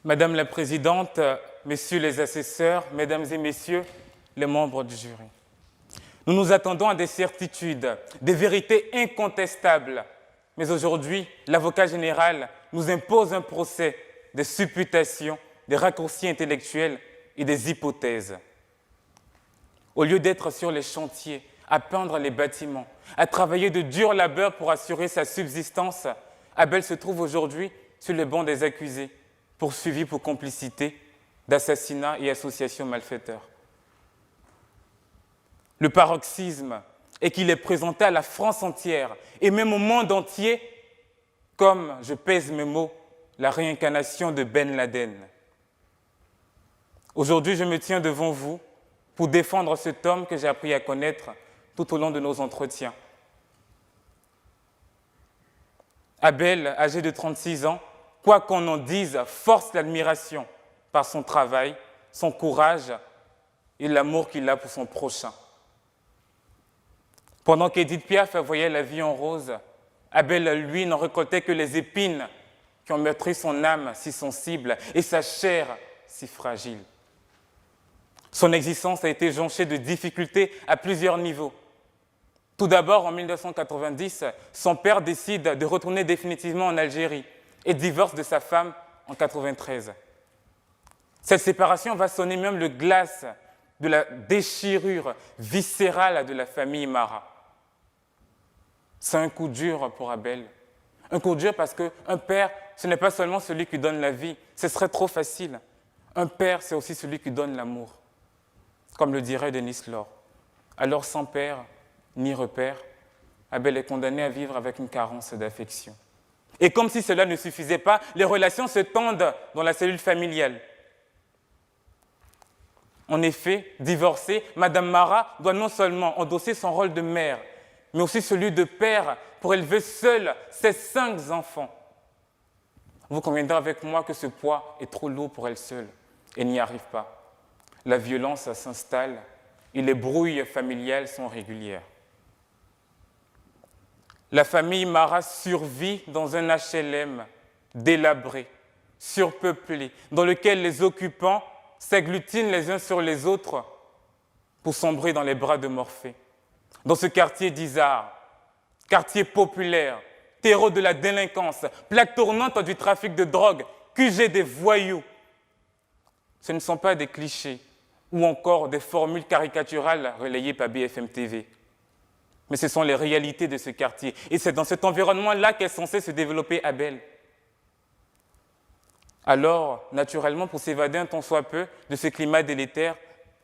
Madame la Présidente, Messieurs les assesseurs, Mesdames et Messieurs les membres du jury, nous nous attendons à des certitudes, des vérités incontestables. Mais aujourd'hui, l'avocat général nous impose un procès des supputations, des raccourcis intellectuels et des hypothèses. Au lieu d'être sur les chantiers, à peindre les bâtiments, à travailler de dur labeur pour assurer sa subsistance, Abel se trouve aujourd'hui sur le banc des accusés, poursuivi pour complicité d'assassinat et association malfaiteur. Le paroxysme est qu'il est présenté à la France entière et même au monde entier comme, je pèse mes mots, la réincarnation de Ben Laden. Aujourd'hui, je me tiens devant vous pour défendre cet homme que j'ai appris à connaître tout au long de nos entretiens. Abel, âgé de 36 ans, quoi qu'on en dise, force l'admiration par son travail, son courage et l'amour qu'il a pour son prochain. Pendant qu'Édith Piaf voyait la vie en rose, Abel, lui, n'en récoltait que les épines qui ont meurtri son âme si sensible et sa chair si fragile. Son existence a été jonchée de difficultés à plusieurs niveaux. Tout d'abord, en 1990, son père décide de retourner définitivement en Algérie et divorce de sa femme en 1993. Cette séparation va sonner même le glas de la déchirure viscérale de la famille Mara. C'est un coup dur pour Abel. Un coup dur parce qu'un père, ce n'est pas seulement celui qui donne la vie, ce serait trop facile. Un père, c'est aussi celui qui donne l'amour. Comme le dirait Denis Laure. Alors sans père ni repère, Abel est condamné à vivre avec une carence d'affection. Et comme si cela ne suffisait pas, les relations se tendent dans la cellule familiale. En effet, divorcée, Madame Mara doit non seulement endosser son rôle de mère, mais aussi celui de père pour élever seule ses 5 enfants. Vous conviendrez avec moi que ce poids est trop lourd pour elle seule et n'y arrive pas. La violence s'installe et les brouilles familiales sont régulières. La famille Mara survit dans un HLM délabré, surpeuplé, dans lequel les occupants s'agglutinent les uns sur les autres pour sombrer dans les bras de Morphée. Dans ce quartier d'Izard, quartier populaire, terreau de la délinquance, plaque tournante du trafic de drogue, QG des voyous, ce ne sont pas des clichés ou encore des formules caricaturales relayées par BFM TV. Mais ce sont les réalités de ce quartier. Et c'est dans cet environnement-là qu'est censé se développer Abel. Alors, naturellement, pour s'évader un tant soit peu de ce climat délétère,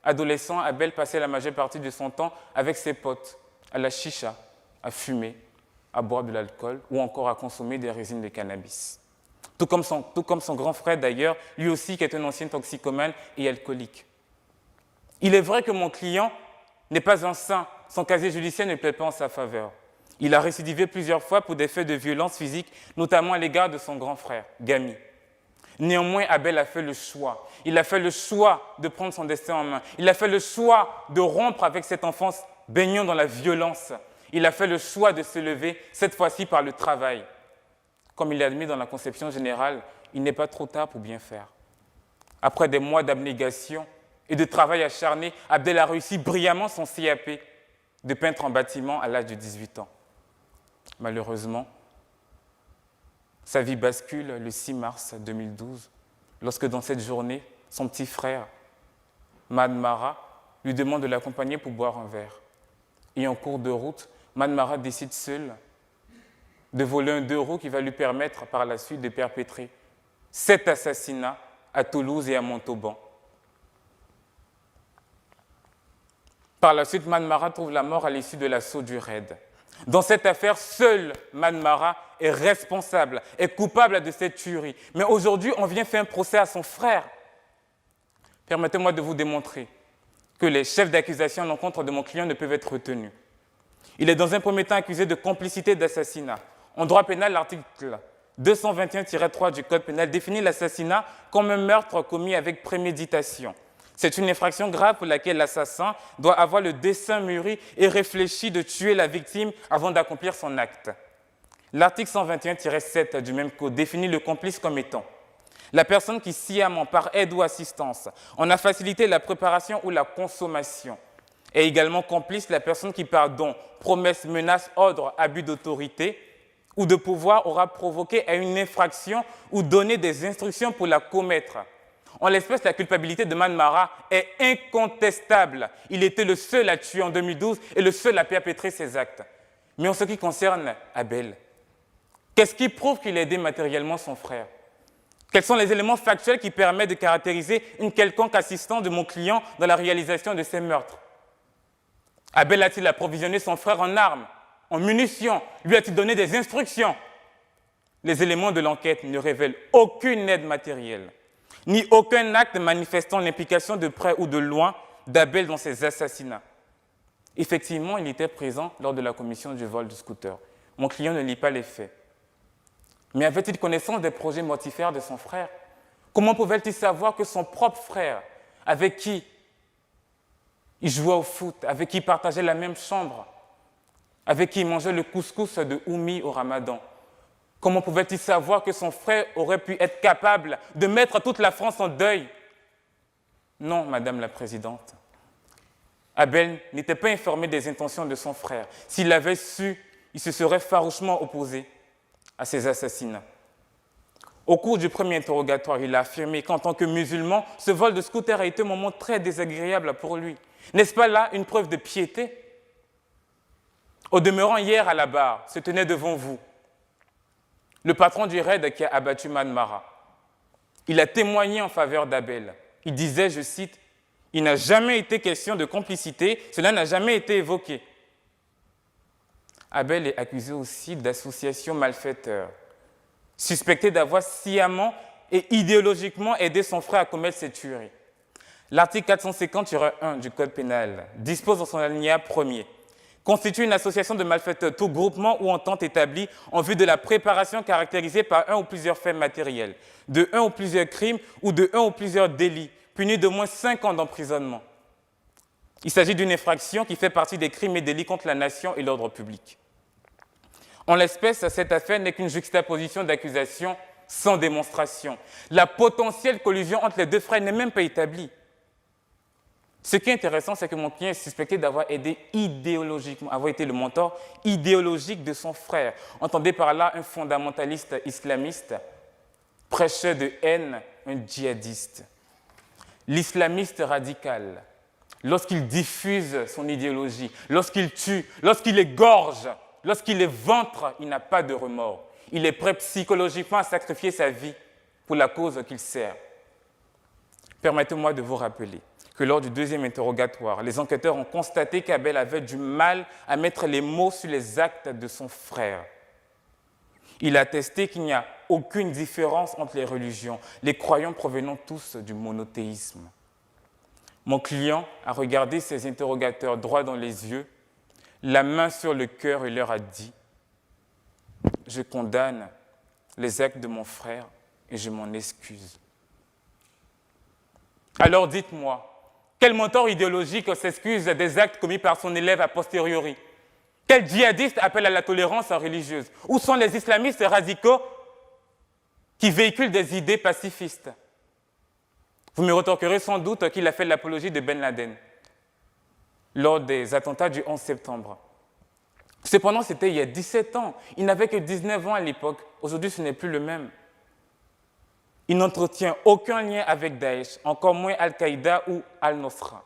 adolescent, Abel passait la majeure partie de son temps avec ses potes, à la chicha, à fumer, à boire de l'alcool ou encore à consommer des résines de cannabis. Tout comme son grand frère d'ailleurs, lui aussi qui est un ancien toxicomane et alcoolique. Il est vrai que mon client n'est pas un saint, son casier judiciaire ne plaît pas en sa faveur. Il a récidivé plusieurs fois pour des faits de violence physique, notamment à l'égard de son grand frère, Gami. Néanmoins, Abel a fait le choix. Il a fait le choix de prendre son destin en main. Il a fait le choix de rompre avec cette enfance baignant dans la violence. Il a fait le choix de se lever, cette fois-ci par le travail. Comme il est admis dans la conception générale, il n'est pas trop tard pour bien faire. Après des mois d'abnégation et de travail acharné, Abel a réussi brillamment son CAP de peintre en bâtiment à l'âge de 18 ans. Malheureusement, sa vie bascule le 6 mars 2012, lorsque dans cette journée, son petit frère, Mad Mara, lui demande de l'accompagner pour boire un verre. Et en cours de route, Mad Mara décide seul de voler un 2 roues qui va lui permettre par la suite de perpétrer 7 assassinats à Toulouse et à Montauban. Par la suite, Mad Mara trouve la mort à l'issue de l'assaut du raid. Dans cette affaire, seul Mad Mara est responsable, est coupable de cette tuerie. Mais aujourd'hui, on vient faire un procès à son frère. Permettez-moi de vous démontrer que les chefs d'accusation à l'encontre de mon client ne peuvent être retenus. Il est dans un premier temps accusé de complicité d'assassinat. En droit pénal, l'article 221-3 du Code pénal définit l'assassinat comme un meurtre commis avec préméditation. C'est une infraction grave pour laquelle l'assassin doit avoir le dessein mûri et réfléchi de tuer la victime avant d'accomplir son acte. L'article 121-7 du même code définit le complice comme étant La personne qui sciemment, par aide ou assistance, en a facilité la préparation ou la consommation, est également complice la personne qui, par don, promesse, menace, ordre, abus d'autorité ou de pouvoir, aura provoqué à une infraction ou donné des instructions pour la commettre. En l'espèce, la culpabilité de Man Mara est incontestable. Il était le seul à tuer en 2012 et le seul à perpétrer ces actes. Mais en ce qui concerne Abel, qu'est-ce qui prouve qu'il a aidé matériellement son frère? Quels sont les éléments factuels qui permettent de caractériser une quelconque assistance de mon client dans la réalisation de ces meurtres? Abel a-t-il approvisionné son frère en armes, en munitions? Lui a-t-il donné des instructions? Les éléments de l'enquête ne révèlent aucune aide matérielle, ni aucun acte manifestant l'implication de près ou de loin d'Abel dans ces assassinats. Effectivement, il était présent lors de la commission du vol du scooter. Mon client ne lit pas les faits. Mais avait-il connaissance des projets mortifères de son frère? Comment pouvait-il savoir que son propre frère, avec qui il jouait au foot, avec qui il partageait la même chambre, avec qui il mangeait le couscous de Oumi au Ramadan, comment pouvait-il savoir que son frère aurait pu être capable de mettre toute la France en deuil? Non, Madame la Présidente. Abel n'était pas informé des intentions de son frère. S'il l'avait su, il se serait farouchement opposé à ces assassinats. Au cours du premier interrogatoire, il a affirmé qu'en tant que musulman, ce vol de scooter a été un moment très désagréable pour lui. N'est-ce pas là une preuve de piété? Au demeurant, hier à la barre, se tenait devant vous le patron du raid qui a abattu Man Mara. Il a témoigné en faveur d'Abel. Il disait, je cite, « Il n'a jamais été question de complicité, cela n'a jamais été évoqué. » Abel est accusé aussi d'association malfaiteur, suspecté d'avoir sciemment et idéologiquement aidé son frère à commettre ces tueries. L'article 450-1 du Code pénal dispose dans son alinéa 1er constitue une association de malfaiteurs, tout groupement ou entente établie en vue de la préparation caractérisée par un ou plusieurs faits matériels, de un ou plusieurs crimes ou de un ou plusieurs délits, punis d'au moins 5 ans d'emprisonnement. Il s'agit d'une infraction qui fait partie des crimes et délits contre la nation et l'ordre public. En l'espèce, cette affaire n'est qu'une juxtaposition d'accusations sans démonstration. La potentielle collusion entre les deux frères n'est même pas établie. Ce qui est intéressant, c'est que mon client est suspecté d'avoir aidé idéologiquement, avoir été le mentor idéologique de son frère. Entendez par là un fondamentaliste islamiste, prêcheur de haine, un djihadiste. L'islamiste radical, lorsqu'il diffuse son idéologie, lorsqu'il tue, lorsqu'il égorge, lorsqu'il éventre, il n'a pas de remords. Il est prêt psychologiquement à sacrifier sa vie pour la cause qu'il sert. Permettez-moi de vous rappeler que lors du deuxième interrogatoire, les enquêteurs ont constaté qu'Abel avait du mal à mettre les mots sur les actes de son frère. Il a attesté qu'il n'y a aucune différence entre les religions, les croyants provenant tous du monothéisme. Mon client a regardé ses interrogateurs droit dans les yeux, la main sur le cœur et leur a dit « Je condamne les actes de mon frère et je m'en excuse. » Alors dites-moi, quel mentor idéologique s'excuse des actes commis par son élève a posteriori? Quel djihadiste appelle à la tolérance religieuse? Où sont les islamistes radicaux qui véhiculent des idées pacifistes? Vous me retorquerez sans doute qu'il a fait l'apologie de Ben Laden lors des attentats du 11 septembre. Cependant, c'était il y a 17 ans. Il n'avait que 19 ans à l'époque. Aujourd'hui, ce n'est plus le même. Il n'entretient aucun lien avec Daesh, encore moins Al-Qaïda ou Al-Nosra.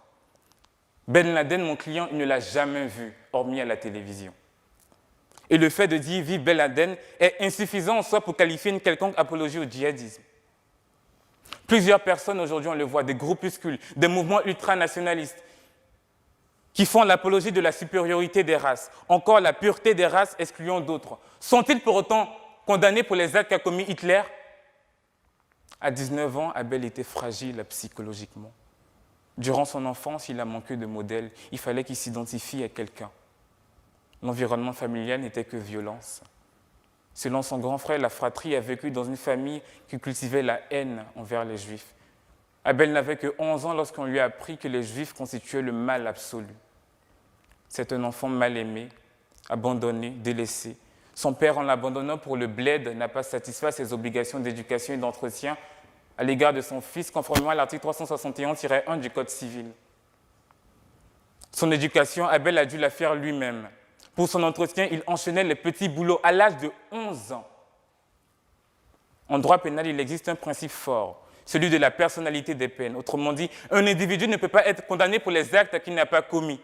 Ben Laden, mon client, il ne l'a jamais vu, hormis à la télévision. Et le fait de dire « vive Ben Laden » est insuffisant en soi pour qualifier une quelconque apologie au djihadisme. Plusieurs personnes aujourd'hui, on le voit, des groupuscules, des mouvements ultranationalistes, qui font l'apologie de la supériorité des races, encore la pureté des races excluant d'autres. Sont-ils pour autant condamnés pour les actes qu'a commis Hitler? À 19 ans, Abel était fragile psychologiquement. Durant son enfance, il a manqué de modèle. Il fallait qu'il s'identifie à quelqu'un. L'environnement familial n'était que violence. Selon son grand frère, la fratrie a vécu dans une famille qui cultivait la haine envers les Juifs. Abel n'avait que 11 ans lorsqu'on lui a appris que les Juifs constituaient le mal absolu. C'est un enfant mal aimé, abandonné, délaissé. Son père, en l'abandonnant pour le bled, n'a pas satisfait ses obligations d'éducation et d'entretien à l'égard de son fils, conformément à l'article 371-1 du Code civil. Son éducation, Abel a dû la faire lui-même. Pour son entretien, il enchaînait les petits boulots à l'âge de 11 ans. En droit pénal, il existe un principe fort, celui de la personnalité des peines. Autrement dit, un individu ne peut pas être condamné pour les actes qu'il n'a pas commis.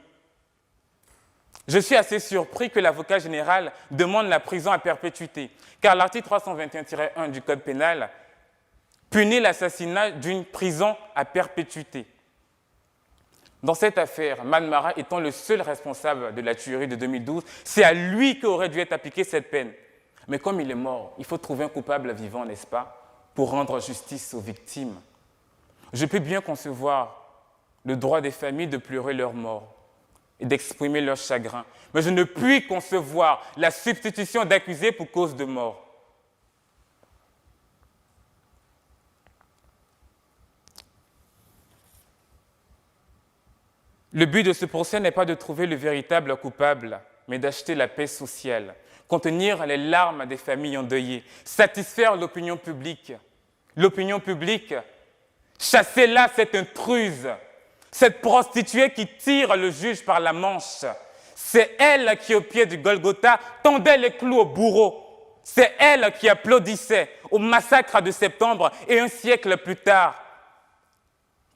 Je suis assez surpris que l'avocat général demande la prison à perpétuité, car l'article 321-1 du Code pénal punit l'assassinat d'une prison à perpétuité. Dans cette affaire, Man Mara étant le seul responsable de la tuerie de 2012, c'est à lui qu'aurait dû être appliquée cette peine. Mais comme il est mort, il faut trouver un coupable vivant, n'est-ce pas, pour rendre justice aux victimes. Je peux bien concevoir le droit des familles de pleurer leur mort et d'exprimer leur chagrin, mais je ne puis concevoir la substitution d'accusés pour cause de mort. Le but de ce procès n'est pas de trouver le véritable coupable, mais d'acheter la paix sociale, contenir les larmes des familles endeuillées, satisfaire l'opinion publique. L'opinion publique, chassez-la, cette intruse, cette prostituée qui tire le juge par la manche. C'est elle qui, au pied du Golgotha, tendait les clous au bourreau. C'est elle qui applaudissait au massacre de septembre et un siècle plus tard,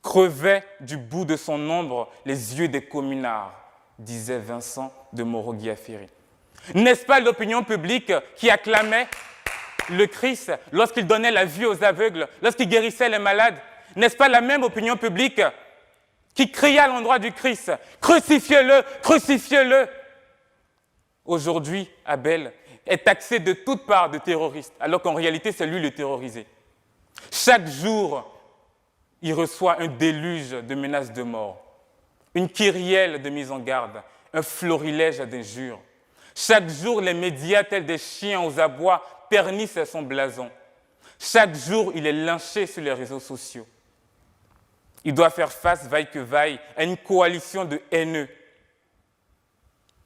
crevait du bout de son ombre les yeux des communards, disait Vincent de Moreau-Guiaferi. N'est-ce pas l'opinion publique qui acclamait le Christ lorsqu'il donnait la vue aux aveugles, lorsqu'il guérissait les malades? N'est-ce pas la même opinion publique qui cria à l'endroit du Christ « Crucifiez-le, crucifiez-le » Aujourd'hui, Abel est taxé de toutes parts de terroriste, alors qu'en réalité, c'est lui le terrorisé. Chaque jour, il reçoit un déluge de menaces de mort, une kyrielle de mise en garde, un florilège d'injures. Chaque jour, les médias, tels des chiens aux abois, ternissent son blason. Chaque jour, il est lynché sur les réseaux sociaux. Il doit faire face, vaille que vaille, à une coalition de haineux.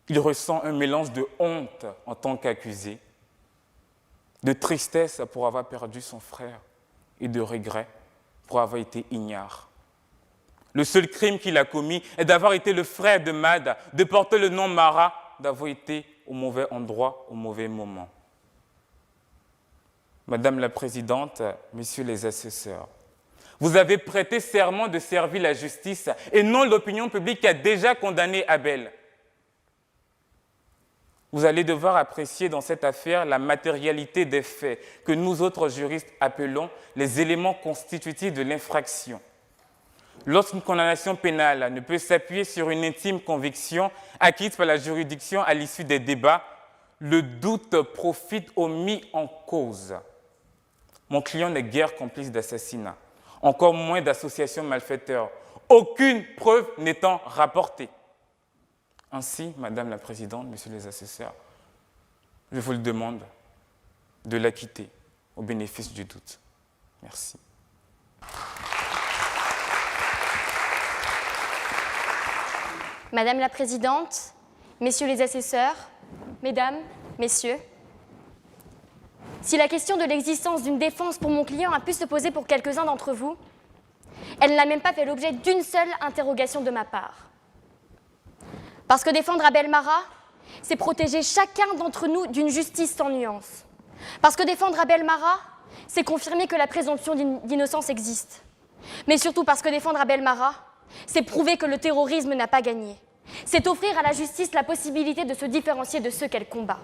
Il ressent un mélange de honte en tant qu'accusé, de tristesse pour avoir perdu son frère et de regret pour avoir été ignare. Le seul crime qu'il a commis est d'avoir été le frère de Mad, de porter le nom Mara, d'avoir été au mauvais endroit, au mauvais moment. Madame la Présidente, Messieurs les assesseurs, vous avez prêté serment de servir la justice et non l'opinion publique qui a déjà condamné Abel. Vous allez devoir apprécier dans cette affaire la matérialité des faits que nous autres juristes appelons les éléments constitutifs de l'infraction. Lorsqu'une condamnation pénale ne peut s'appuyer sur une intime conviction acquise par la juridiction à l'issue des débats, le doute profite au mis en cause. Mon client n'est guère complice d'assassinat, encore moins d'association malfaiteurs, aucune preuve n'étant rapportée. Ainsi, Madame la Présidente, Messieurs les assesseurs, je vous le demande de l'acquitter au bénéfice du doute. Merci. Madame la Présidente, Messieurs les assesseurs, Mesdames, Messieurs, si la question de l'existence d'une défense pour mon client a pu se poser pour quelques-uns d'entre vous, elle n'a même pas fait l'objet d'une seule interrogation de ma part. Parce que défendre Abel Mara, c'est protéger chacun d'entre nous d'une justice sans nuance. Parce que défendre Abel Mara, c'est confirmer que la présomption d'innocence existe. Mais surtout parce que défendre Abel Mara, c'est prouver que le terrorisme n'a pas gagné. C'est offrir à la justice la possibilité de se différencier de ceux qu'elle combat.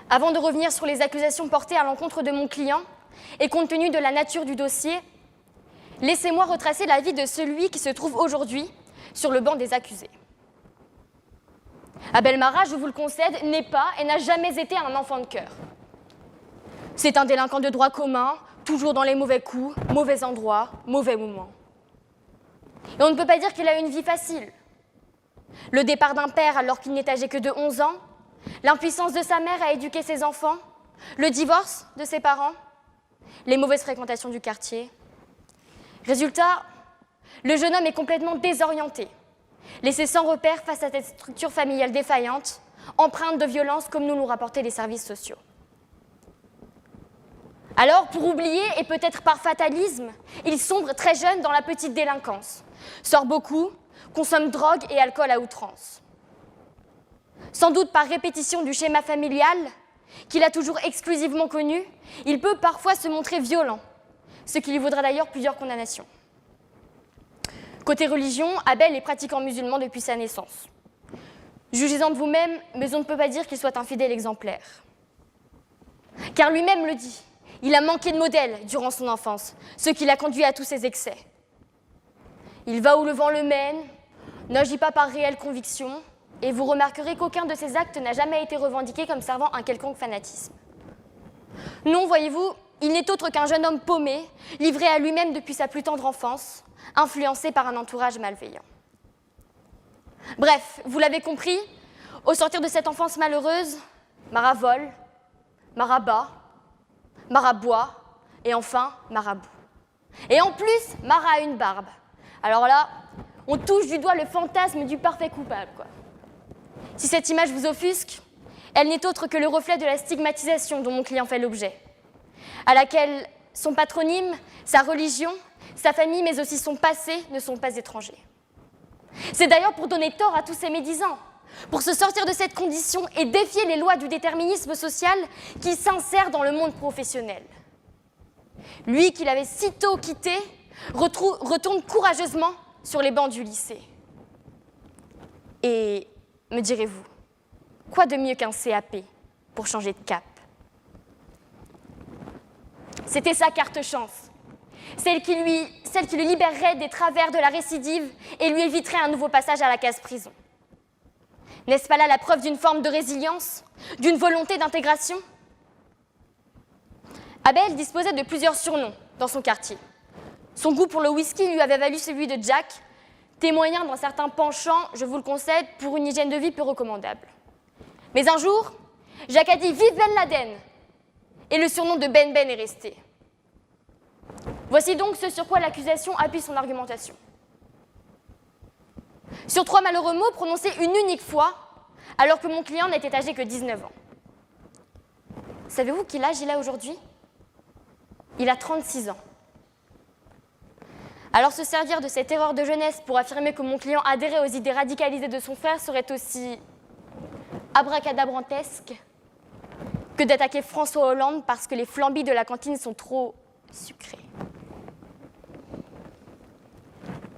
Avant de revenir sur les accusations portées à l'encontre de mon client, et compte tenu de la nature du dossier, laissez-moi retracer la vie de celui qui se trouve aujourd'hui sur le banc des accusés. Abel Mara, je vous le concède, n'est pas et n'a jamais été un enfant de cœur. C'est un délinquant de droit commun, toujours dans les mauvais coups, mauvais endroits, mauvais moments. Et on ne peut pas dire qu'il a une vie facile. Le départ d'un père alors qu'il n'est âgé que de 11 ans, l'impuissance de sa mère à éduquer ses enfants, le divorce de ses parents, les mauvaises fréquentations du quartier. Résultat, le jeune homme est complètement désorienté, laissé sans repère face à cette structure familiale défaillante, empreinte de violence comme nous l'ont rapporté les services sociaux. Alors, pour oublier, et peut-être par fatalisme, il sombre très jeune dans la petite délinquance, sort beaucoup, consomme drogue et alcool à outrance. Sans doute par répétition du schéma familial, qu'il a toujours exclusivement connu, il peut parfois se montrer violent, ce qui lui vaudra d'ailleurs plusieurs condamnations. Côté religion, Abel est pratiquant musulman depuis sa naissance. Jugez-en de vous-même, mais on ne peut pas dire qu'il soit un fidèle exemplaire. Car lui-même le dit, il a manqué de modèle durant son enfance, ce qui l'a conduit à tous ses excès. Il va où le vent le mène, n'agit pas par réelle conviction, et vous remarquerez qu'aucun de ses actes n'a jamais été revendiqué comme servant un quelconque fanatisme. Non, voyez-vous, il n'est autre qu'un jeune homme paumé, livré à lui-même depuis sa plus tendre enfance, influencé par un entourage malveillant. Bref, vous l'avez compris, au sortir de cette enfance malheureuse, Mara vole, Mara bat, Mara boit, et enfin, Mara bout. Et en plus, Mara a une barbe. Alors là, on touche du doigt le fantasme du parfait coupable, quoi. Si cette image vous offusque, elle n'est autre que le reflet de la stigmatisation dont mon client fait l'objet, à laquelle son patronyme, sa religion, sa famille, mais aussi son passé ne sont pas étrangers. C'est d'ailleurs pour donner tort à tous ces médisants, pour se sortir de cette condition et défier les lois du déterminisme social qui s'insère dans le monde professionnel. Lui qui l'avait sitôt quitté, retourne courageusement sur les bancs du lycée. Et, me direz-vous, quoi de mieux qu'un CAP pour changer de cap? C'était sa carte chance, celle qui le libérerait des travers de la récidive et lui éviterait un nouveau passage à la case prison. N'est-ce pas là la preuve d'une forme de résilience, d'une volonté d'intégration? Abel disposait de plusieurs surnoms dans son quartier. Son goût pour le whisky lui avait valu celui de Jack, témoignant d'un certain penchant, je vous le concède, pour une hygiène de vie peu recommandable. Mais un jour, Jack a dit « Vive Ben Laden !» et le surnom de Ben Ben est resté. Voici donc ce sur quoi l'accusation appuie son argumentation. Sur 3 malheureux mots prononcés une unique fois, alors que mon client n'était âgé que 19 ans. Savez-vous quel âge il a aujourd'hui? Il a 36 ans. Alors se servir de cette erreur de jeunesse pour affirmer que mon client adhérait aux idées radicalisées de son frère serait aussi abracadabrantesque que d'attaquer François Hollande parce que les flambis de la cantine sont trop sucrés.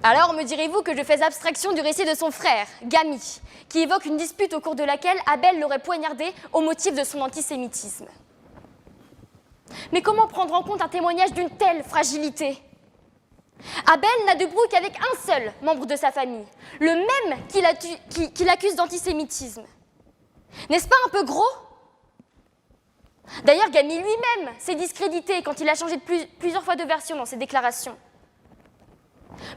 Alors me direz-vous que je fais abstraction du récit de son frère, Gami, qui évoque une dispute au cours de laquelle Abel l'aurait poignardé au motif de son antisémitisme. Mais comment prendre en compte un témoignage d'une telle fragilité? Abel n'a de brouille qu'avec un seul membre de sa famille, le même qui l'accuse d'antisémitisme. N'est-ce pas un peu gros? D'ailleurs, Gami lui-même s'est discrédité quand il a changé plusieurs fois de version dans ses déclarations.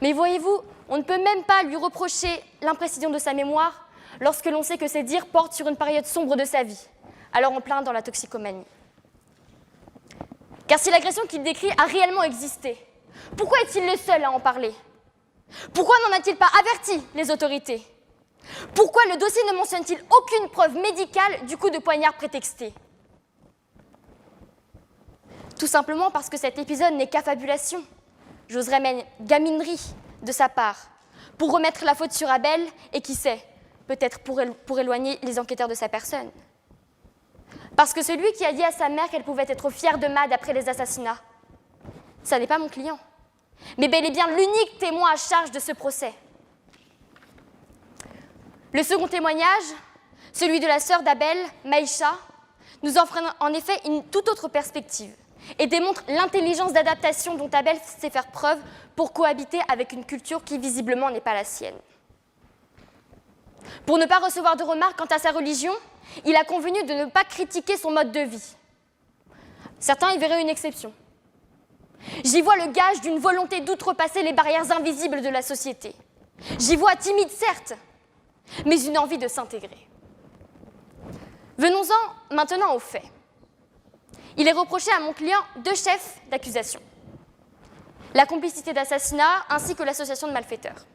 Mais voyez-vous, on ne peut même pas lui reprocher l'imprécision de sa mémoire lorsque l'on sait que ses dires portent sur une période sombre de sa vie, alors en plein dans la toxicomanie. Car si l'agression qu'il décrit a réellement existé, pourquoi est-il le seul à en parler? Pourquoi n'en a-t-il pas averti les autorités? Pourquoi le dossier ne mentionne-t-il aucune preuve médicale du coup de poignard prétexté? Tout simplement parce que cet épisode n'est qu'affabulation, j'oserais même gaminerie de sa part, pour remettre la faute sur Abel et qui sait, peut-être pour éloigner les enquêteurs de sa personne. Parce que celui qui a dit à sa mère qu'elle pouvait être fière de Mad après les assassinats, ça n'est pas mon client, mais bel et bien l'unique témoin à charge de ce procès. Le second témoignage, celui de la sœur d'Abel, Maïcha, nous offre en effet une toute autre perspective et démontre l'intelligence d'adaptation dont Abel sait faire preuve pour cohabiter avec une culture qui visiblement n'est pas la sienne. Pour ne pas recevoir de remarques quant à sa religion, il a convenu de ne pas critiquer son mode de vie. Certains y verraient une exception. J'y vois le gage d'une volonté d'outrepasser les barrières invisibles de la société. J'y vois, timide certes, mais une envie de s'intégrer. Venons-en maintenant aux faits. Il est reproché à mon client 2 chefs d'accusation. La complicité d'assassinat ainsi que l'association de malfaiteurs.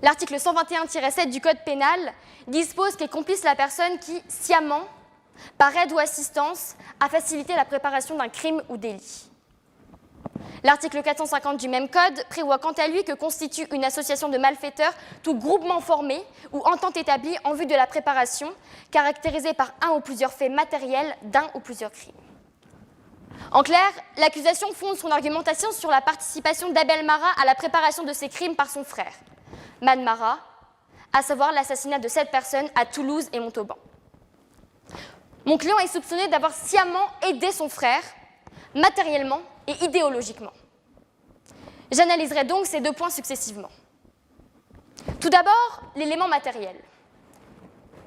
L'article 121-7 du Code pénal dispose qu'est complice la personne qui, sciemment, par aide ou assistance à faciliter la préparation d'un crime ou délit. L'article 450 du même code prévoit quant à lui que constitue une association de malfaiteurs tout groupement formé ou entente établie en vue de la préparation, caractérisée par un ou plusieurs faits matériels d'un ou plusieurs crimes. En clair, l'accusation fonde son argumentation sur la participation d'Abel Marat à la préparation de ces crimes par son frère, Man Marat, à savoir l'assassinat de 7 personnes à Toulouse et Montauban. Mon client est soupçonné d'avoir sciemment aidé son frère, matériellement et idéologiquement. J'analyserai donc ces 2 points successivement. Tout d'abord, l'élément matériel.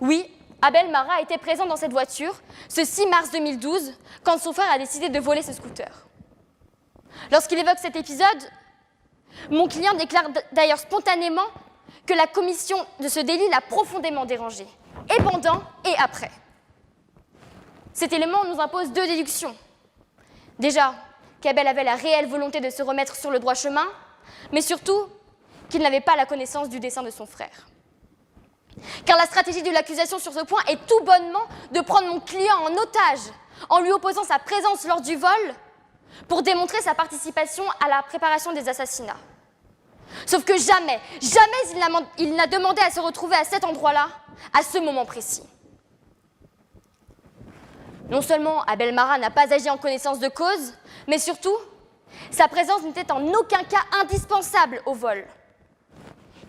Oui, Abel Marat était présent dans cette voiture ce 6 mars 2012, quand son frère a décidé de voler ce scooter. Lorsqu'il évoque cet épisode, mon client déclare d'ailleurs spontanément que la commission de ce délit l'a profondément dérangé, et pendant et après. Cet élément nous impose 2 déductions. Déjà, qu'Abel avait la réelle volonté de se remettre sur le droit chemin, mais surtout qu'il n'avait pas la connaissance du dessein de son frère. Car la stratégie de l'accusation sur ce point est tout bonnement de prendre mon client en otage en lui opposant sa présence lors du vol pour démontrer sa participation à la préparation des assassinats. Sauf que jamais il n'a demandé à se retrouver à cet endroit-là, à ce moment précis. Non seulement Abel Marat n'a pas agi en connaissance de cause, mais surtout, sa présence n'était en aucun cas indispensable au vol.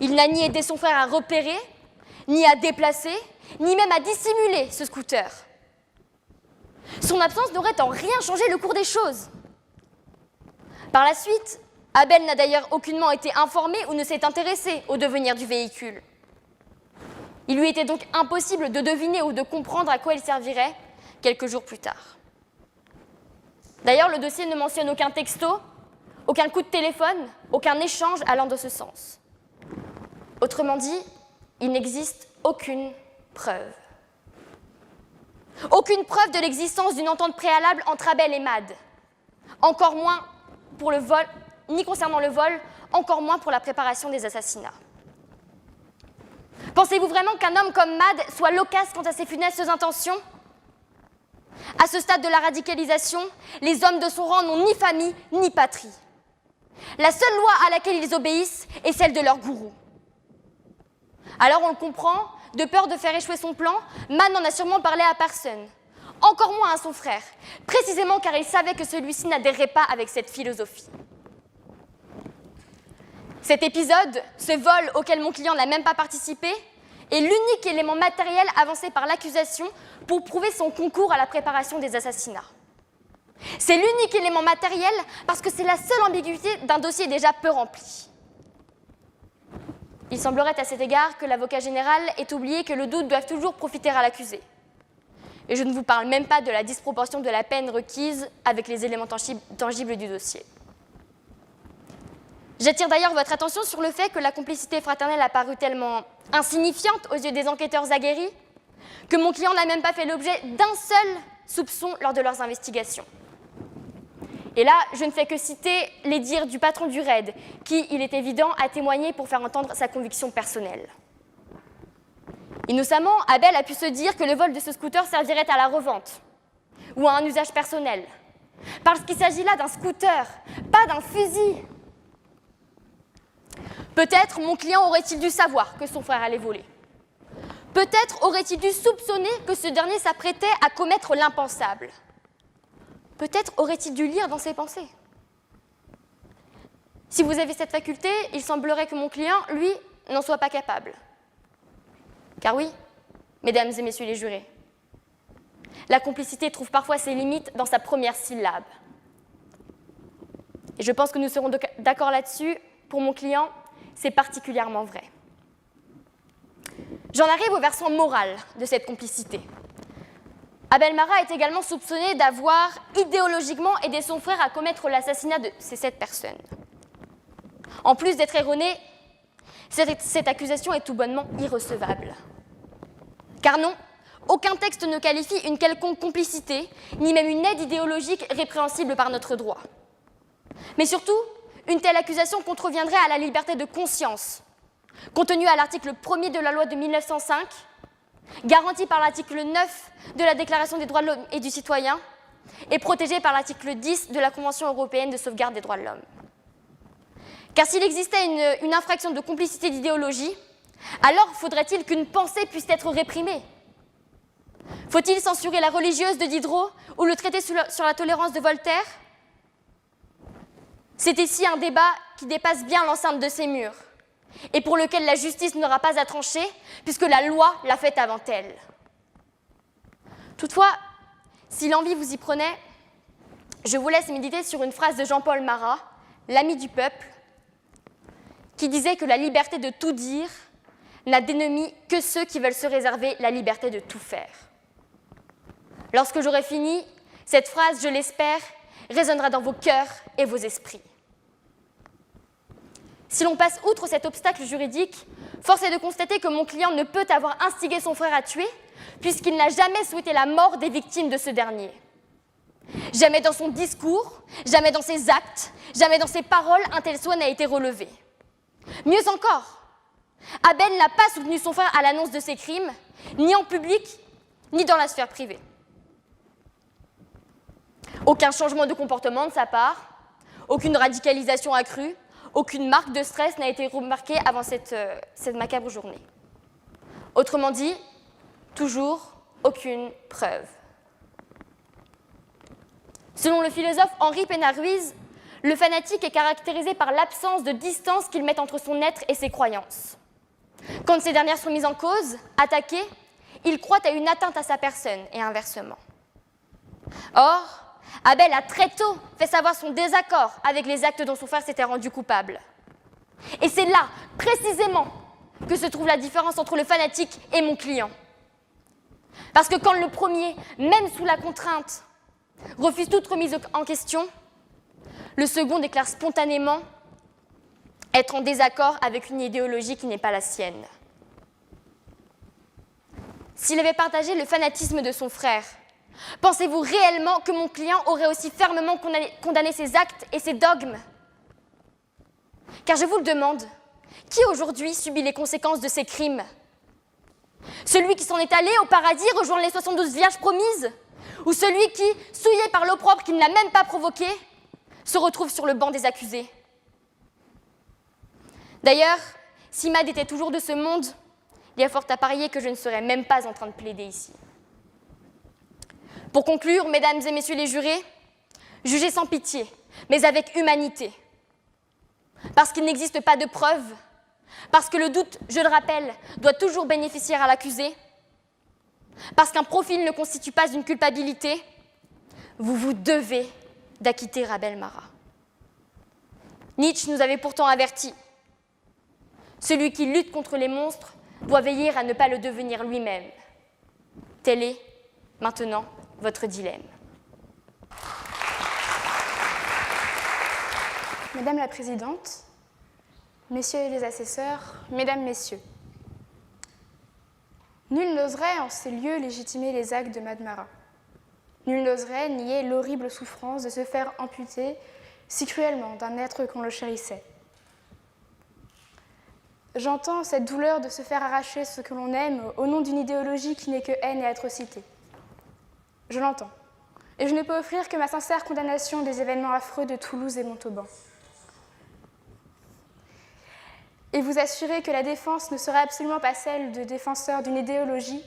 Il n'a ni aidé son frère à repérer, ni à déplacer, ni même à dissimuler ce scooter. Son absence n'aurait en rien changé le cours des choses. Par la suite, Abel n'a d'ailleurs aucunement été informé ou ne s'est intéressé au devenir du véhicule. Il lui était donc impossible de deviner ou de comprendre à quoi il servirait quelques jours plus tard. D'ailleurs, le dossier ne mentionne aucun texto, aucun coup de téléphone, aucun échange allant de ce sens. Autrement dit, il n'existe aucune preuve. Aucune preuve de l'existence d'une entente préalable entre Abel et Mad. Encore moins pour le vol, ni concernant le vol, encore moins pour la préparation des assassinats. Pensez-vous vraiment qu'un homme comme Mad soit loquace quant à ses funestes intentions ? À ce stade de la radicalisation, les hommes de son rang n'ont ni famille ni patrie. La seule loi à laquelle ils obéissent est celle de leur gourou. Alors on le comprend, de peur de faire échouer son plan, Man n'en a sûrement parlé à personne, encore moins à son frère, précisément car il savait que celui-ci n'adhérait pas avec cette philosophie. Cet épisode, ce vol auquel mon client n'a même pas participé, est l'unique élément matériel avancé par l'accusation pour prouver son concours à la préparation des assassinats. C'est l'unique élément matériel parce que c'est la seule ambiguïté d'un dossier déjà peu rempli. Il semblerait à cet égard que l'avocat général ait oublié que le doute doit toujours profiter à l'accusé. Et je ne vous parle même pas de la disproportion de la peine requise avec les éléments tangibles du dossier. J'attire d'ailleurs votre attention sur le fait que la complicité fraternelle a paru tellement insignifiante aux yeux des enquêteurs aguerris que mon client n'a même pas fait l'objet d'un seul soupçon lors de leurs investigations. Et là, je ne fais que citer les dires du patron du RAID, qui, il est évident, a témoigné pour faire entendre sa conviction personnelle. Innocemment, Abel a pu se dire que le vol de ce scooter servirait à la revente ou à un usage personnel, parce qu'il s'agit là d'un scooter, pas d'un fusil. Peut-être mon client aurait-il dû savoir que son frère allait voler. Peut-être aurait-il dû soupçonner que ce dernier s'apprêtait à commettre l'impensable. Peut-être aurait-il dû lire dans ses pensées. Si vous avez cette faculté, il semblerait que mon client, lui, n'en soit pas capable. Car oui, mesdames et messieurs les jurés, la complicité trouve parfois ses limites dans sa première syllabe. Et je pense que nous serons d'accord là-dessus. Pour mon client, c'est particulièrement vrai. J'en arrive au versant moral de cette complicité. Abel Marat est également soupçonné d'avoir idéologiquement aidé son frère à commettre l'assassinat de ces 7 personnes. En plus d'être erronée, cette accusation est tout bonnement irrecevable. Car non, aucun texte ne qualifie une quelconque complicité, ni même une aide idéologique répréhensible par notre droit. Mais surtout, une telle accusation contreviendrait à la liberté de conscience, contenue à l'article 1er de la loi de 1905, garanti par l'article 9 de la Déclaration des droits de l'homme et du citoyen et protégé par l'article 10 de la Convention européenne de sauvegarde des droits de l'homme. Car s'il existait une infraction de complicité d'idéologie, alors faudrait-il qu'une pensée puisse être réprimée? Faut-il censurer la religieuse de Diderot ou le traité sur la tolérance de Voltaire? C'est ici un débat qui dépasse bien l'enceinte de ces murs et pour lequel la justice n'aura pas à trancher puisque la loi l'a fait avant elle. Toutefois, si l'envie vous y prenait, je vous laisse méditer sur une phrase de Jean-Paul Marat, l'ami du peuple, qui disait que la liberté de tout dire n'a d'ennemis que ceux qui veulent se réserver la liberté de tout faire. Lorsque j'aurai fini, cette phrase, je l'espère, résonnera dans vos cœurs et vos esprits. Si l'on passe outre cet obstacle juridique, force est de constater que mon client ne peut avoir instigé son frère à tuer, puisqu'il n'a jamais souhaité la mort des victimes de ce dernier. Jamais dans son discours, jamais dans ses actes, jamais dans ses paroles, un tel souhait n'a été relevé. Mieux encore, Abel n'a pas soutenu son frère à l'annonce de ses crimes, ni en public, ni dans la sphère privée. Aucun changement de comportement de sa part, aucune radicalisation accrue, aucune marque de stress n'a été remarquée avant cette macabre journée. Autrement dit, toujours aucune preuve. Selon le philosophe Henri Pénard-Ruiz, le fanatique est caractérisé par l'absence de distance qu'il met entre son être et ses croyances. Quand ces dernières sont mises en cause, attaquées, il croit à une atteinte à sa personne et inversement. Or, Abel a très tôt fait savoir son désaccord avec les actes dont son frère s'était rendu coupable. Et c'est là, précisément, que se trouve la différence entre le fanatique et mon client. Parce que quand le premier, même sous la contrainte, refuse toute remise en question, le second déclare spontanément être en désaccord avec une idéologie qui n'est pas la sienne. S'il avait partagé le fanatisme de son frère, pensez-vous réellement que mon client aurait aussi fermement condamné ses actes et ses dogmes? Car je vous le demande, qui aujourd'hui subit les conséquences de ses crimes? Celui qui s'en est allé au paradis rejoindre les 72 vierges promises? Ou celui qui, souillé par l'opprobre qu'il n'a même pas provoqué, se retrouve sur le banc des accusés? D'ailleurs, si Mad était toujours de ce monde, il y a fort à parier que je ne serais même pas en train de plaider ici. Pour conclure, mesdames et messieurs les jurés, jugez sans pitié, mais avec humanité. Parce qu'il n'existe pas de preuves, parce que le doute, je le rappelle, doit toujours bénéficier à l'accusé, parce qu'un profil ne constitue pas une culpabilité, vous vous devez d'acquitter Abel Marat. Nietzsche nous avait pourtant avertis. Celui qui lutte contre les monstres doit veiller à ne pas le devenir lui-même. Tel est, maintenant, votre dilemme. Madame la Présidente, Messieurs les assesseurs, Mesdames, Messieurs, nul n'oserait en ces lieux légitimer les actes de Mad Marat. Nul n'oserait nier l'horrible souffrance de se faire amputer si cruellement d'un être qu'on le chérissait. J'entends cette douleur de se faire arracher ce que l'on aime au nom d'une idéologie qui n'est que haine et atrocité. Je l'entends, et je ne peux offrir que ma sincère condamnation des événements affreux de Toulouse et Montauban. Et vous assurer que la défense ne sera absolument pas celle de défenseurs d'une idéologie,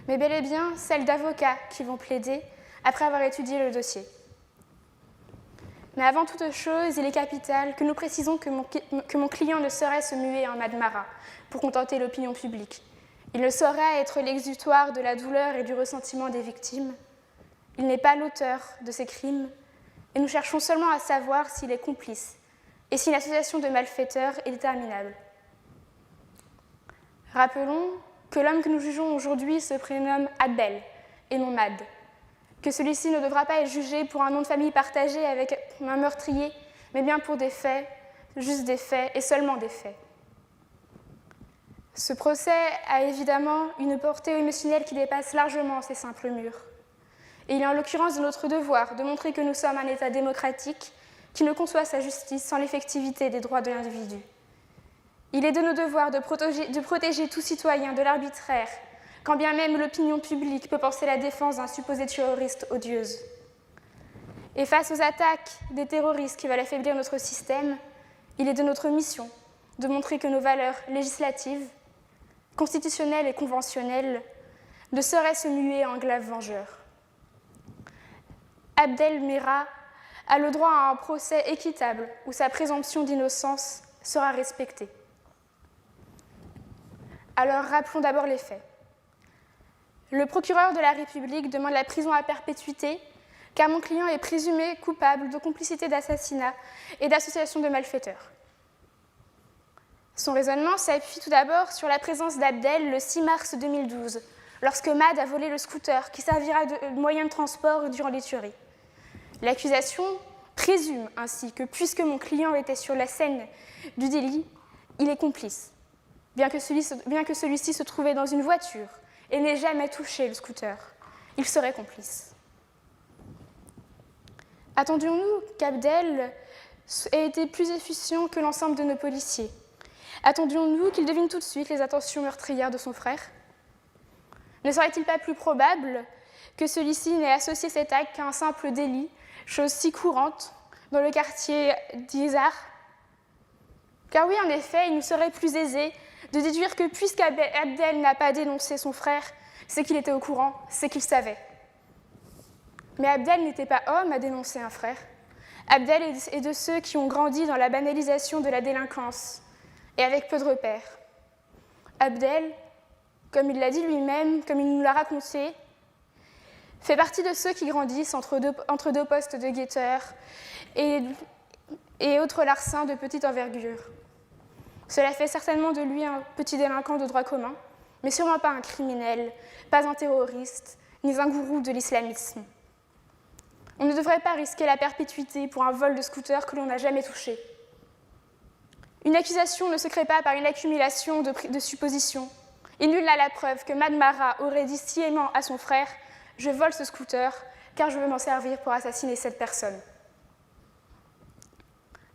mais bel et bien celle d'avocats qui vont plaider après avoir étudié le dossier. Mais avant toute chose, il est capital que nous précisons que mon client ne saurait se muer en Mad Marat pour contenter l'opinion publique. Il ne saurait être l'exutoire de la douleur et du ressentiment des victimes. Il n'est pas l'auteur de ces crimes, et nous cherchons seulement à savoir s'il est complice et si une association de malfaiteurs est déterminable. Rappelons que l'homme que nous jugeons aujourd'hui se prénomme Abel et non Mad, que celui-ci ne devra pas être jugé pour un nom de famille partagé avec un meurtrier, mais bien pour des faits, juste des faits et seulement des faits. Ce procès a évidemment une portée émotionnelle qui dépasse largement ces simples murs. Et il est en l'occurrence de notre devoir de montrer que nous sommes un État démocratique qui ne conçoit sa justice sans l'effectivité des droits de l'individu. Il est de nos devoirs de protéger tout citoyen de l'arbitraire, quand bien même l'opinion publique peut penser la défense d'un supposé terroriste odieuse. Et face aux attaques des terroristes qui veulent affaiblir notre système, il est de notre mission de montrer que nos valeurs législatives, constitutionnelles et conventionnelles ne sauraient se muer en glaive vengeur. Abdel Merah a le droit à un procès équitable où sa présomption d'innocence sera respectée. Alors rappelons d'abord les faits. Le procureur de la République demande la prison à perpétuité car mon client est présumé coupable de complicité d'assassinat et d'association de malfaiteurs. Son raisonnement s'appuie tout d'abord sur la présence d'Abdel le 6 mars 2012, lorsque Mad a volé le scooter qui servira de moyen de transport durant les tueries. L'accusation présume ainsi que puisque mon client était sur la scène du délit, il est complice, bien que celui-ci se trouvait dans une voiture et n'ait jamais touché le scooter. Il serait complice. Attendions-nous qu'Abdel ait été plus efficient que l'ensemble de nos policiers? Attendions-nous qu'il devine tout de suite les intentions meurtrières de son frère? Ne serait-il pas plus probable que celui-ci n'ait associé cet acte qu'à un simple délit, chose si courante dans le quartier d'Izar? Car oui, en effet, il nous serait plus aisé de déduire que puisqu'Abdel n'a pas dénoncé son frère, c'est qu'il était au courant, c'est qu'il savait. Mais Abdel n'était pas homme à dénoncer un frère. Abdel est de ceux qui ont grandi dans la banalisation de la délinquance et avec peu de repères. Abdel, comme il l'a dit lui-même, comme il nous l'a raconté, fait partie de ceux qui grandissent entre deux postes de guetteurs et autres larcins de petite envergure. Cela fait certainement de lui un petit délinquant de droit commun, mais sûrement pas un criminel, pas un terroriste, ni un gourou de l'islamisme. On ne devrait pas risquer la perpétuité pour un vol de scooter que l'on n'a jamais touché. Une accusation ne se crée pas par une accumulation de suppositions, et nul n'a la preuve que Mad Merah aurait dit sciemment à son frère « Je vole ce scooter car je veux m'en servir pour assassiner cette personne ».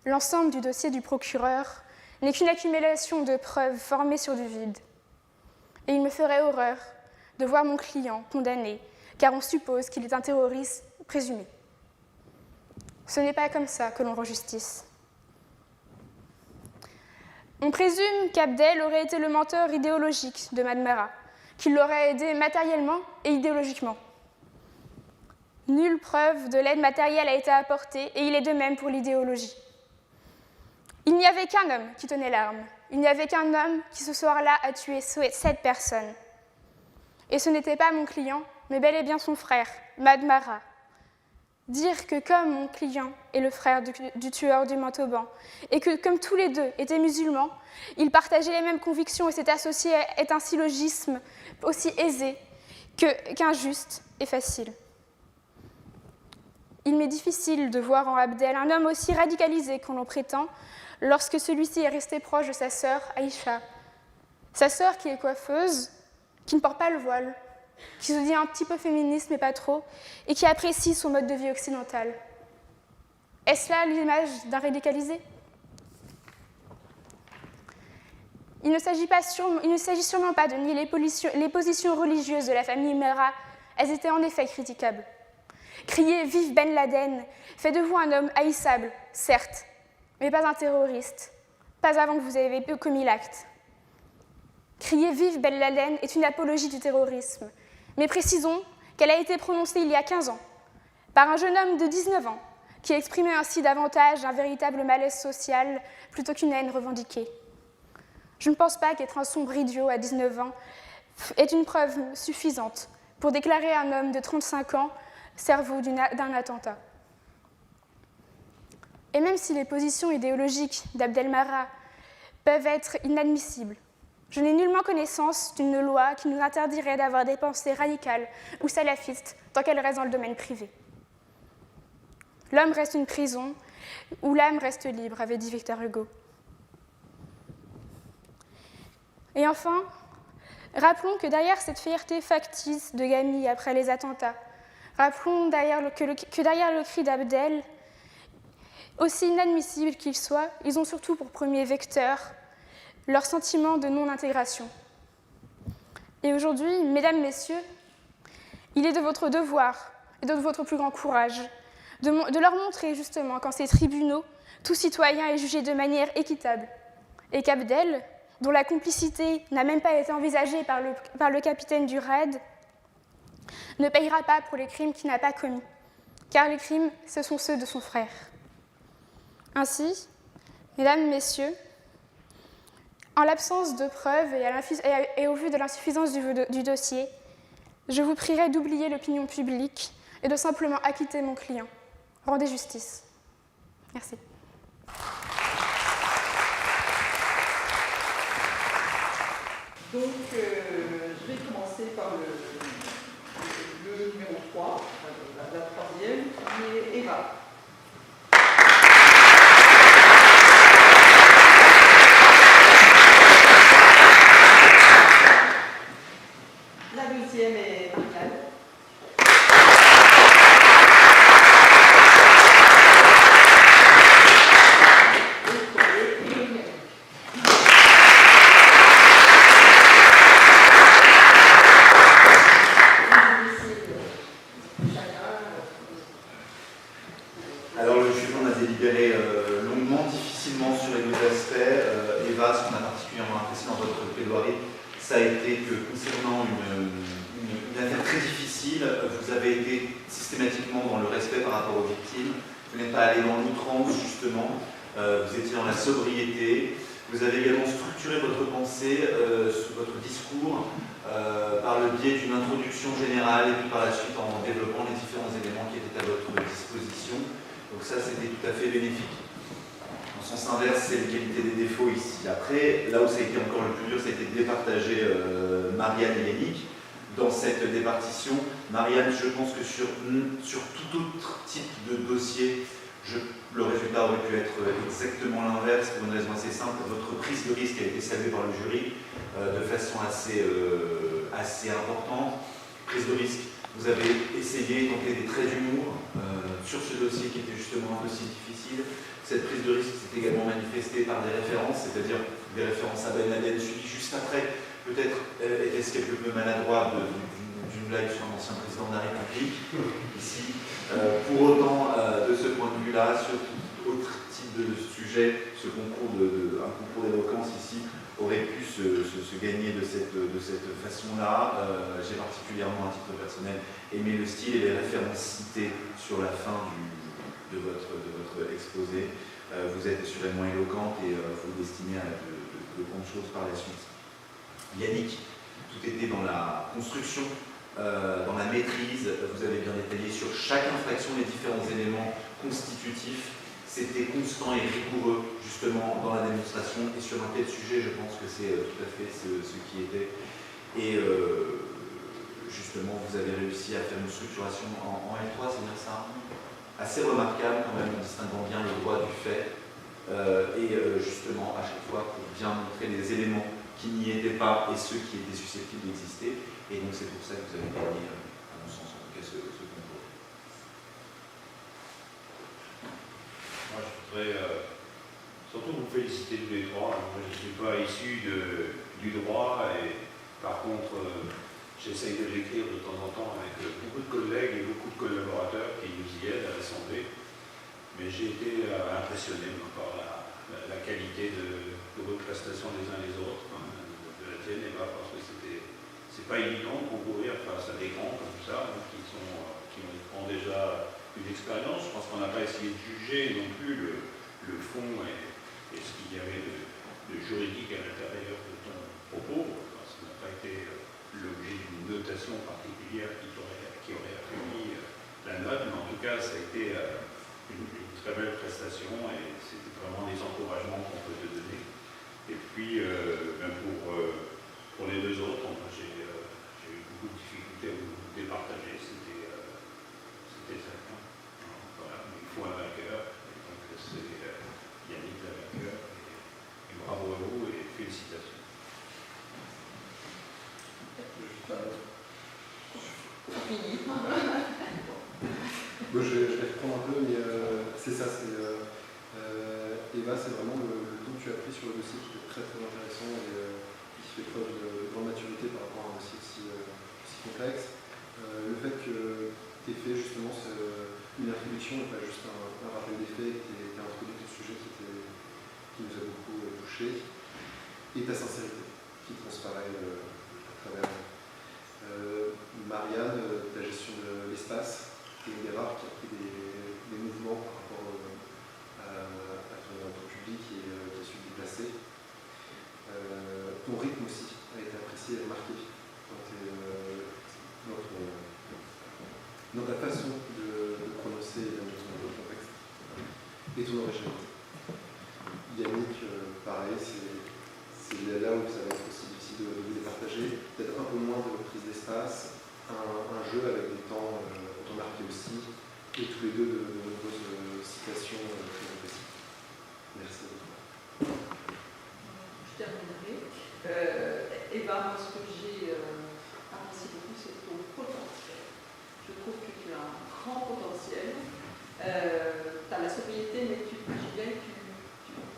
L'ensemble du dossier du procureur n'est qu'une accumulation de preuves formées sur du vide. Et il me ferait horreur de voir mon client condamné, car on suppose qu'il est un terroriste présumé. Ce n'est pas comme ça que l'on rend justice. On présume qu'Abdel aurait été le menteur idéologique de Mad Merah, qu'il l'aurait aidé matériellement et idéologiquement. Nulle preuve de l'aide matérielle a été apportée, et il est de même pour l'idéologie. Il n'y avait qu'un homme qui tenait l'arme. Il n'y avait qu'un homme qui, ce soir-là, a tué 7 personnes. Et ce n'était pas mon client, mais bel et bien son frère, Mad Merah. Dire que comme mon client est le frère du tueur du Montauban, et que comme tous les deux étaient musulmans, ils partageaient les mêmes convictions et s'étaient associés est un syllogisme aussi aisé qu'injuste et facile. Il m'est difficile de voir en Abdel un homme aussi radicalisé qu'on l'en prétend, lorsque celui-ci est resté proche de sa sœur Aïcha. Sa sœur qui est coiffeuse, qui ne porte pas le voile, qui se dit un petit peu féministe mais pas trop, et qui apprécie son mode de vie occidental. Est-ce là l'image d'un radicalisé? Il ne s'agit sûrement pas de nier les positions religieuses de la famille Merah. Elles étaient en effet critiquables. Crier « Vive Ben Laden » fait de vous un homme haïssable, certes, mais pas un terroriste, pas avant que vous ayez commis l'acte. Crier « Vive Ben Laden » est une apologie du terrorisme, mais précisons qu'elle a été prononcée il y a 15 ans, par un jeune homme de 19 ans, qui exprimait ainsi davantage un véritable malaise social plutôt qu'une haine revendiquée. Je ne pense pas qu'être un sombre idiot à 19 ans est une preuve suffisante pour déclarer un homme de 35 ans cerveau d'un attentat. Et même si les positions idéologiques d'Abdel Merah peuvent être inadmissibles, je n'ai nullement connaissance d'une loi qui nous interdirait d'avoir des pensées radicales ou salafistes tant qu'elles restent dans le domaine privé. L'homme reste une prison où l'âme reste libre, avait dit Victor Hugo. Et enfin, rappelons que derrière cette fierté factice de Gami après les attentats, rappelons que derrière le cri d'Abdel, aussi inadmissible qu'il soit, ils ont surtout pour premier vecteur leur sentiment de non-intégration. Et aujourd'hui, mesdames, messieurs, il est de votre devoir et de votre plus grand courage de leur montrer justement qu'en ces tribunaux, tout citoyen est jugé de manière équitable et qu'Abdel, dont la complicité n'a même pas été envisagée par le capitaine du raid, ne payera pas pour les crimes qu'il n'a pas commis, car les crimes, ce sont ceux de son frère. Ainsi, mesdames, messieurs, en l'absence de preuves et au vu de l'insuffisance du dossier, je vous prierai d'oublier l'opinion publique et de simplement acquitter mon client. Rendez justice. Merci. Donc, je vais commencer par le numéro 3, la troisième, qui est Eva. La deuxième est Marianne. Alors le jury en a délibéré longuement, difficilement sur les deux aspects. Eva, ce qu'on a particulièrement apprécié dans votre plaidoirie, ça a été que concernant une affaire très difficile, vous avez été systématiquement dans le respect par rapport aux victimes. Vous n'êtes pas allé dans l'outrance justement, vous étiez dans la sobriété. Vous avez également structuré votre pensée, votre discours, par le biais d'une introduction générale et puis par la suite en développant les différents éléments qui étaient à votre disposition. Donc ça, c'était tout à fait bénéfique. En sens inverse, c'est l'égalité des défauts ici. Après, là où ça a été encore le plus dur, ça a été de départager Marianne et Yannick. Dans cette départition, Marianne, je pense que sur tout autre type de dossier, le résultat aurait pu être exactement l'inverse pour une raison assez simple. Votre prise de risque a été saluée par le jury de façon assez importante. Prise de risque, vous avez essayé de tenter des traits d'humour sur ce dossier qui était justement un dossier difficile. Cette prise de risque s'est également manifestée par des références, c'est-à-dire des références à Ben Laden suivies juste après. Peut-être était-ce quelque peu maladroit d'une blague sur un ancien président de la République ici. Pour autant, de ce point de vue-là, sur tout autre type de sujet, un concours d'éloquence ici aurait pu se gagner de cette façon-là. J'ai particulièrement, à titre personnel, aimé le style et les références citées sur la fin de votre exposé. Vous êtes assurément éloquente et vous destinez à de grandes choses par la suite. Yannick, tout était dans la construction, dans la maîtrise. Vous avez bien détaillé sur chaque infraction les différents éléments constitutifs. C'était constant et rigoureux, justement, dans la démonstration. Et sur un tel sujet, je pense que c'est tout à fait ce qui était. Et justement, vous avez réussi à faire une structuration en L3, c'est bien ça? Assez remarquable, quand même, en distinguant bien le droit du fait. Justement, à chaque fois, pour bien montrer les éléments qui n'y étaient pas et ceux qui étaient susceptibles d'exister. Et donc, c'est pour ça que vous avez gagné, à mon sens, en tout cas, ce concours. Moi, je voudrais surtout vous féliciter tous les trois. Moi, je ne suis pas issu du droit et par contre, j'essaye de l'écrire de temps en temps avec beaucoup de collègues et beaucoup de collaborateurs qui nous y aident à l'Assemblée. Mais j'ai été impressionné par la qualité de votre prestation les uns les autres, de la tienne, Eva, parce que c'est pas évident de concourir face à des grands comme ça, qui ont déjà une expérience. Je pense qu'on n'a pas essayé de juger non plus le fond et ce qu'il y avait de juridique à l'intérieur de ton propos, parce que ça n'a pas été l'objet d'une notation particulière qui aurait affaibli la note, mais en tout cas, ça a été une très belle prestation et c'était vraiment des encouragements qu'on peut te donner. Et puis, pour les deux autres, j'ai eu beaucoup de difficultés à vous départager, c'était certain. Voilà, mais il faut un vainqueur, et donc c'est Yannick le vainqueur, et bravo à vous et félicitations. Bon, je vais reprendre un peu, mais c'est ça, Eva, c'est vraiment le ton que tu as pris sur le dossier qui est très très intéressant et qui fait preuve de grande maturité par rapport à un dossier aussi complexe. Le fait que tu aies fait justement une introduction et pas juste un rappel des faits, qui a introduit le sujet qui nous a beaucoup touché, et ta sincérité qui transparaît à travers. Marianne, ta gestion de l'espace, qui est une des rares qui a pris des mouvements par rapport à ton public qui a su te déplacer. Ton rythme aussi a été apprécié et remarqué dans ta façon de prononcer dans ton contexte et ton originalité. Yannick, pareil, c'est là où ça va être aussi difficile de vous départager, peut-être un peu moins de prise d'espace, un jeu avec des temps marqués aussi, et tous les deux de nombreuses citations très appréciées. Merci. Je terminerai. Eva, moi, ce que j'ai apprécié beaucoup, c'est ton potentiel. Je trouve que tu as un grand potentiel. Tu as la sobriété, mais tu traites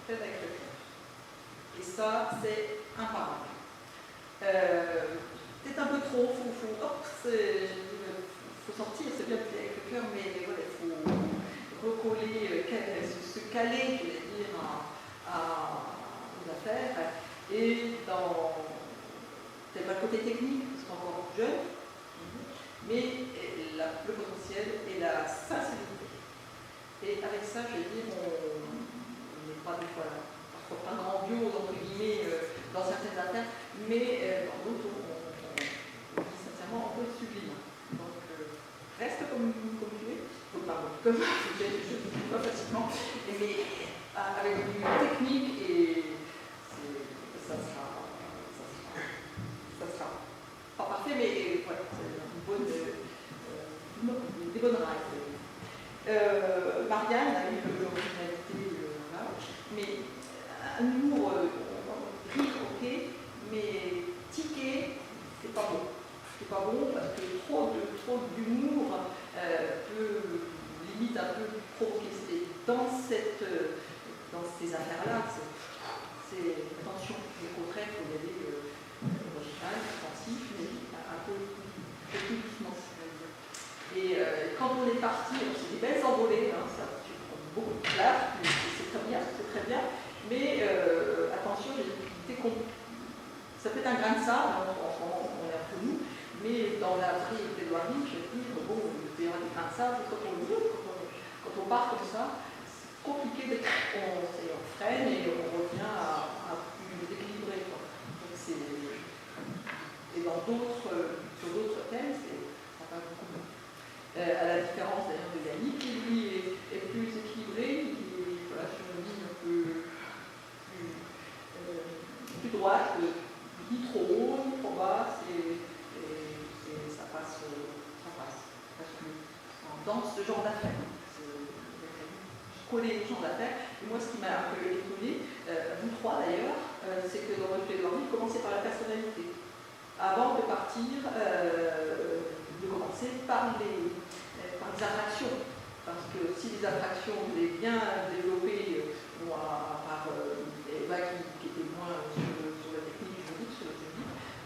avec le cœur. Et ça, c'est imparable. Peut-être un peu trop, faut sortir, c'est bien avec le cœur, mais voilà, il faut recoller, se caler, je vais dire, aux affaires. Et peut-être pas le côté technique, parce qu'on est encore jeune, mais le potentiel et la sincérité. Et avec ça, je vais dire, on n'est pas des fois là. Pas grandiose, entre guillemets, dans certaines affaires, mais dans d'autres, on dit sincèrement, on peut être sublime. Donc, reste comme tu es, pardon, comme je ne dis pas facilement, mais avec une technique, et ça sera pas parfait, mais voilà, c'est des bonnes rails. Marianne a eu l'originalité, mais un humour rire, ok, mais tiquer, c'est pas bon. C'est pas bon parce que trop d'humour peut limite un peu provoquer. Dans ces affaires-là, c'est attention, au contraire, il faut y aller original, offensif, mais un peu plus doucement. Et quand on est parti, c'est des belles envolées, hein, ça prend beaucoup de place, c'est très bien. Mais attention, ça peut être un grain de sable, on est un peu mou, mais dans la vraie plaidoirie, je veux dire, bon, il peut y avoir des grains de sable, quand on part comme ça, c'est compliqué on freine et on revient à plus équilibré. Et sur d'autres thèmes, ça va beaucoup mieux. À la différence d'ailleurs de Yannick, qui lui est plus équilibré, qui est sur une ligne un peu plus droite, ni trop haut, ni trop bas, ça passe mieux. Dans ce genre d'affaires, coller les genres d'affaires. Et moi, ce qui m'a un peu étonné, vous trois d'ailleurs, c'est que dans votre plaidoirie, vous commencez par la personnalité. Avant de partir, de commencer par les attractions. Parce que si les attractions, vous avez bien développé, par Eva qui était moins sur la technique juridique,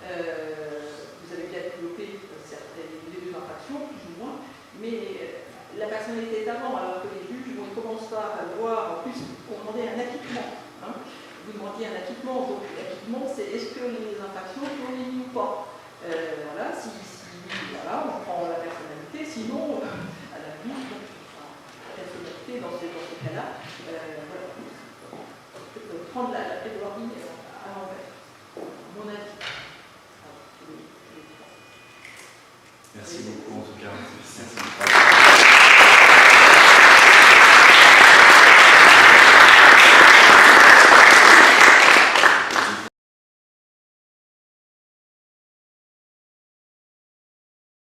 vous avez bien développé les deux attractions, plus ou moins, mais la personnalité est avant, alors que les juges ne commencent pas à voir, en plus, on demandait un acquittement. Hein. Vous demandiez un acquittement, donc l'acquittement, c'est est-ce que les infractions sont liées ou pas. Voilà, voilà, on prend la personnalité, sinon, à la limite, la personnalité dans ce cas-là, voilà, prendre la plaidoirie à l'envers, à mon avis. Merci beaucoup en tout cas. Merci.